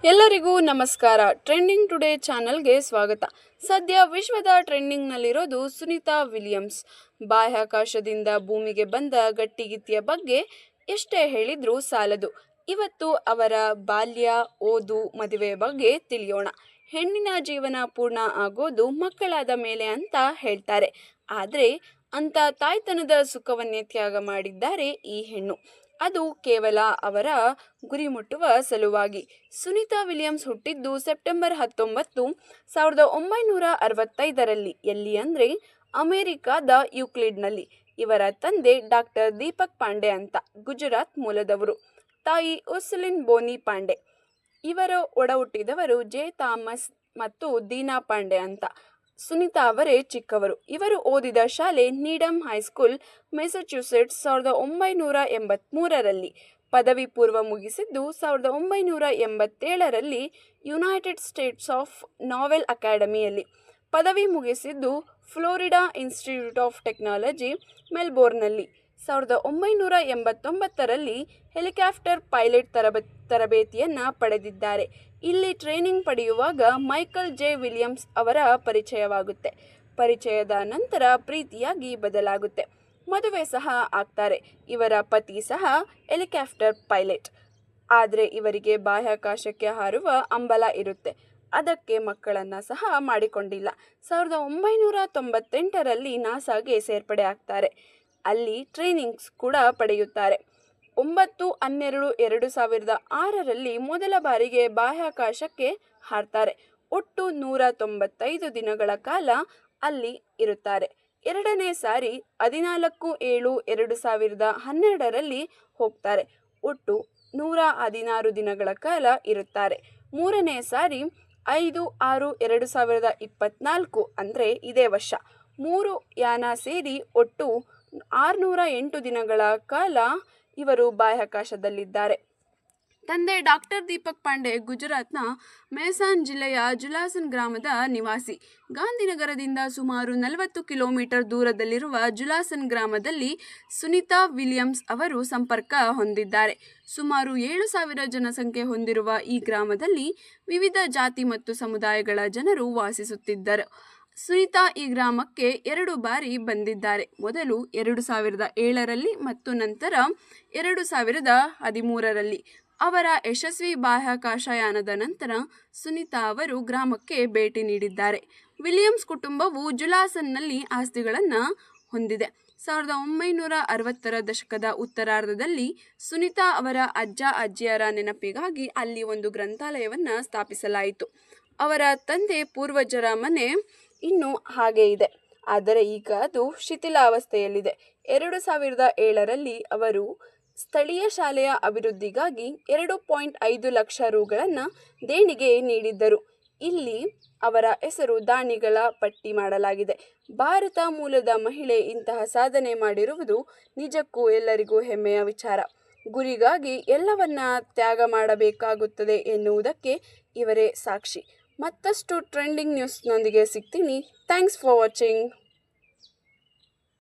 ಎಲ್ಲರಿಗೂ ನಮಸ್ಕಾರ. Trending today ಚಾನಲ್ಗೆ ಸ್ವಾಗತ. ಸದ್ಯ ವಿಶ್ವದ ಟ್ರೆಂಡಿಂಗ್ನಲ್ಲಿರೋದು ಸುನಿತಾ ವಿಲಿಯಮ್ಸ್. ಬಾಹ್ಯಾಕಾಶದಿಂದ ಭೂಮಿಗೆ ಬಂದ ಗಟ್ಟಿಗಿತ್ತಿಯ ಬಗ್ಗೆ ಎಷ್ಟೇ ಹೇಳಿದ್ರೂ ಸಾಲದು. ಇವತ್ತು ಅವರ ಬಾಲ್ಯ, ಓದು, ಮದುವೆ ಬಗ್ಗೆ ತಿಳಿಯೋಣ. ಹೆಣ್ಣಿನ ಜೀವನ ಪೂರ್ಣ ಆಗೋದು ಮಕ್ಕಳಾದ ಮೇಲೆ ಅಂತ ಹೇಳ್ತಾರೆ. ಆದರೆ ಅಂಥ ತಾಯ್ತನದ ಸುಖವನ್ನೇ ತ್ಯಾಗ ಮಾಡಿದ್ದಾರೆ ಈ ಹೆಣ್ಣು. ಅದು ಕೇವಲ ಅವರ ಗುರಿ ಮುಟ್ಟುವ ಸಲುವಾಗಿ. ಸುನಿತಾ ವಿಲಿಯಮ್ಸ್ ಹುಟ್ಟಿದ್ದು ಸೆಪ್ಟೆಂಬರ್ 19, 1965ರಲ್ಲಿ. ಎಲ್ಲಿ ಅಂದರೆ ಅಮೆರಿಕಾದ ಯೂಕ್ಲಿಡ್ನಲ್ಲಿ. ಇವರ ತಂದೆ ಡಾಕ್ಟರ್ ದೀಪಕ್ ಪಾಂಡೆ ಅಂತ, ಗುಜರಾತ್ ಮೂಲದವರು. ತಾಯಿ ಉರ್ಸುಲಿನ್ ಬೋನಿ ಪಾಂಡೆ. ಇವರ ಒಡ ಹುಟ್ಟಿದವರು ಜೆ ಥಾಮಸ್ ಮತ್ತು ದೀನಾ ಪಾಂಡೆ ಅಂತ. ಸುನಿತಾ ಅವರೇ ಚಿಕ್ಕವರು. ಇವರು ಓದಿದ ಶಾಲೆ ನೀಡಮ್ ಹೈಸ್ಕೂಲ್, ಮೆಸಚ್ಯೂಸೆಟ್ಸ್, 1983ರಲ್ಲಿ. ಪದವಿ ಪೂರ್ವ ಮುಗಿಸಿದ್ದು 1987ರಲ್ಲಿ ಯುನೈಟೆಡ್ ಸ್ಟೇಟ್ಸ್ ಆಫ್ ನಾವೆಲ್ ಅಕಾಡೆಮಿಯಲ್ಲಿ. ಪದವಿ ಮುಗಿಸಿದ್ದು ಫ್ಲೋರಿಡಾ ಇನ್ಸ್ಟಿಟ್ಯೂಟ್ ಆಫ್ ಟೆಕ್ನಾಲಜಿ, ಮೆಲ್ಬೋರ್ನ್ನಲ್ಲಿ. 1989ರಲ್ಲಿ ಹೆಲಿಕಾಪ್ಟರ್ ಪೈಲಟ್ ತರಬೇತಿಯನ್ನು ಪಡೆದಿದ್ದಾರೆ. ಇಲ್ಲಿ ಟ್ರೈನಿಂಗ್ ಪಡೆಯುವಾಗ ಮೈಕಲ್ ಜೆ ವಿಲಿಯಮ್ಸ್ ಅವರ ಪರಿಚಯವಾಗುತ್ತೆ. ಪರಿಚಯದ ನಂತರ ಪ್ರೀತಿಯಾಗಿ ಬದಲಾಗುತ್ತೆ. ಮದುವೆ ಸಹ ಆಗ್ತಾರೆ. ಇವರ ಪತಿ ಸಹ ಹೆಲಿಕಾಪ್ಟರ್ ಪೈಲಟ್. ಆದರೆ ಇವರಿಗೆ ಬಾಹ್ಯಾಕಾಶಕ್ಕೆ ಹಾರುವ ಹಂಬಲ ಇರುತ್ತೆ. ಅದಕ್ಕೆ ಮಕ್ಕಳನ್ನು ಸಹ ಮಾಡಿಕೊಂಡಿಲ್ಲ. 1998ರಲ್ಲಿ ನಾಸಾಗೆ ಸೇರ್ಪಡೆ ಆಗ್ತಾರೆ. ಅಲ್ಲಿ ಟ್ರೈನಿಂಗ್ಸ್ ಕೂಡ ಪಡೆಯುತ್ತಾರೆ. 9/12/2006ರಲ್ಲಿ ಮೊದಲ ಬಾರಿಗೆ ಬಾಹ್ಯಾಕಾಶಕ್ಕೆ ಹಾರ್ತಾರೆ. ಒಟ್ಟು 195 ದಿನಗಳ ಕಾಲ ಅಲ್ಲಿ ಇರುತ್ತಾರೆ. ಎರಡನೇ ಸಾರಿ 14/7/2012ರಲ್ಲಿ ಹೋಗ್ತಾರೆ. ಒಟ್ಟು 116 ದಿನಗಳ ಕಾಲ ಇರುತ್ತಾರೆ. ಮೂರನೇ ಸಾರಿ 5/6/2024 ಅಂದರೆ ಇದೇ ವರ್ಷ. 3 ಯಾನ ಸೇರಿ ಒಟ್ಟು 608 ದಿನಗಳ ಕಾಲ ಇವರು ಬಾಹ್ಯಾಕಾಶದಲ್ಲಿದ್ದಾರೆ. ತಂದೆ ಡಾಕ್ಟರ್ ದೀಪಕ್ ಪಾಂಡೆ ಗುಜರಾತ್ನ ಮೆಹಸಾನ ಜಿಲ್ಲೆಯ ಜುಲಾಸನ್ ಗ್ರಾಮದ ನಿವಾಸಿ. ಗಾಂಧಿನಗರದಿಂದ ಸುಮಾರು 40 ಕಿಲೋಮೀಟರ್ ದೂರದಲ್ಲಿರುವ ಜುಲಾಸನ್ ಗ್ರಾಮದಲ್ಲಿ ಸುನಿತಾ ವಿಲಿಯಮ್ಸ್ ಅವರು ಸಂಪರ್ಕ ಹೊಂದಿದ್ದಾರೆ. ಸುಮಾರು 7,000 ಜನಸಂಖ್ಯೆ ಹೊಂದಿರುವ ಈ ಗ್ರಾಮದಲ್ಲಿ ವಿವಿಧ ಜಾತಿ ಮತ್ತು ಸಮುದಾಯಗಳ ಜನರು ವಾಸಿಸುತ್ತಿದ್ದರು. ಸುನಿತಾ ಈ ಗ್ರಾಮಕ್ಕೆ 2 ಬಾರಿ ಬಂದಿದ್ದಾರೆ. ಮೊದಲು 2007ರಲ್ಲಿ ಮತ್ತು ನಂತರ 2013ರಲ್ಲಿ. ಅವರ ಯಶಸ್ವಿ ಬಾಹ್ಯಾಕಾಶಯಾನದ ನಂತರ ಸುನಿತಾ ಅವರು ಗ್ರಾಮಕ್ಕೆ ಭೇಟಿ ನೀಡಿದ್ದಾರೆ. ವಿಲಿಯಮ್ಸ್ ಕುಟುಂಬವು ಜುಲಾಸನ್ನಲ್ಲಿ ಆಸ್ತಿಗಳನ್ನು ಹೊಂದಿದೆ. 1960ರ ದಶಕದ ಉತ್ತರಾರ್ಧದಲ್ಲಿ ಸುನಿತಾ ಅವರ ಅಜ್ಜ ಅಜ್ಜಿಯರ ನೆನಪಿಗಾಗಿ ಅಲ್ಲಿ ಒಂದು ಗ್ರಂಥಾಲಯವನ್ನು ಸ್ಥಾಪಿಸಲಾಯಿತು. ಅವರ ತಂದೆ ಪೂರ್ವಜರ ಮನೆ ಇನ್ನೂ ಹಾಗೇ ಇದೆ, ಆದರೆ ಈಗ ಅದು ಶಿಥಿಲಾವಸ್ಥೆಯಲ್ಲಿದೆ. 2007ರಲ್ಲಿ ಅವರು ಸ್ಥಳೀಯ ಶಾಲೆಯ ಅಭಿವೃದ್ಧಿಗಾಗಿ 2.5 ಲಕ್ಷ ರುಗಳನ್ನು ದೇಣಿಗೆ ನೀಡಿದ್ದರು. ಇಲ್ಲಿ ಅವರ ಹೆಸರು ದಾನಿಗಳ ಪಟ್ಟಿ ಮಾಡಲಾಗಿದೆ. ಭಾರತ ಮೂಲದ ಮಹಿಳೆ ಇಂತಹ ಸಾಧನೆ ಮಾಡಿರುವುದು ನಿಜಕ್ಕೂ ಎಲ್ಲರಿಗೂ ಹೆಮ್ಮೆಯ ವಿಚಾರ. ಗುರಿಗಾಗಿ ಎಲ್ಲವನ್ನ ತ್ಯಾಗ ಮಾಡಬೇಕಾಗುತ್ತದೆ ಎನ್ನುವುದಕ್ಕೆ ಇವರೇ ಸಾಕ್ಷಿ. ಮತ್ತಷ್ಟು ಟ್ರೆಂಡಿಂಗ್ ನ್ಯೂಸ್ನೊಂದಿಗೆ ಸಿಗ್ತೀನಿ. Thanks for watching.